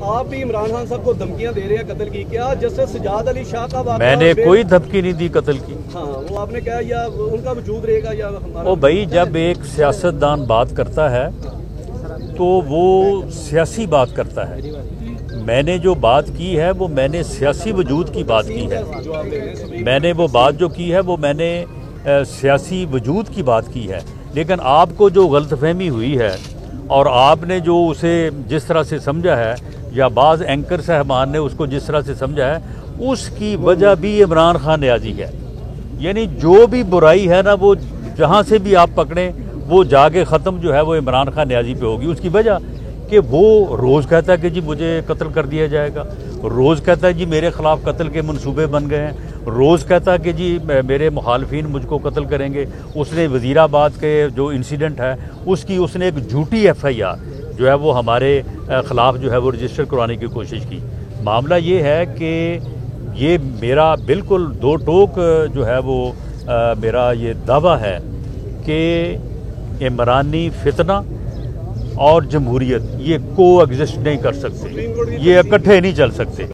आप भी इमरान खान साहब को धमकियां दे रहे हैं कत्ल की, क्या जस्टिस सजाद अली शाह का वाक़या? मैंने कोई धमकी नहीं दी कत्ल की। हाँ, वो आपने कहा या उनका वजूद रहेगा या हमारा? ओ भाई, जब एक सियासतदान बात करता है तो वो सियासी बात करता है। मैंने जो बात की है वो मैंने सियासी वजूद की बात की है। मैंने वो बात जो की है वो मैंने सियासी वजूद की बात की है। लेकिन आपको जो गलतफहमी हुई है और आपने जो उसे जिस तरह से समझा है या बाज़ एंकर साहबान ने उसको जिस तरह से समझा है, उसकी वजह भी इमरान खान न्याजी है। यानी जो भी बुराई है ना, वो जहाँ से भी आप पकड़ें वो जाके ख़त्म जो है वो इमरान खान न्याजी पे होगी। उसकी वजह कि वो रोज़ कहता है कि जी मुझे कत्ल कर दिया जाएगा, रोज़ कहता है जी मेरे ख़िलाफ़ कत्ल के मंसूबे बन गए हैं, रोज़ कहता है कि जी मेरे मुखालफिन मुझको कत्ल करेंगे। उसने वज़ीराबाद के जो इंसिडेंट है उसकी उसने एक झूठी FIR जो है वो हमारे ख़िलाफ़ जो है वो रजिस्टर करवाने की कोशिश की। मामला ये है कि ये मेरा बिल्कुल दो टोक जो है वो मेरा ये दावा है कि इमरानी फितना और जमहूरियत ये को एग्जिस्ट नहीं कर सकते, ये इकट्ठे नहीं चल सकते।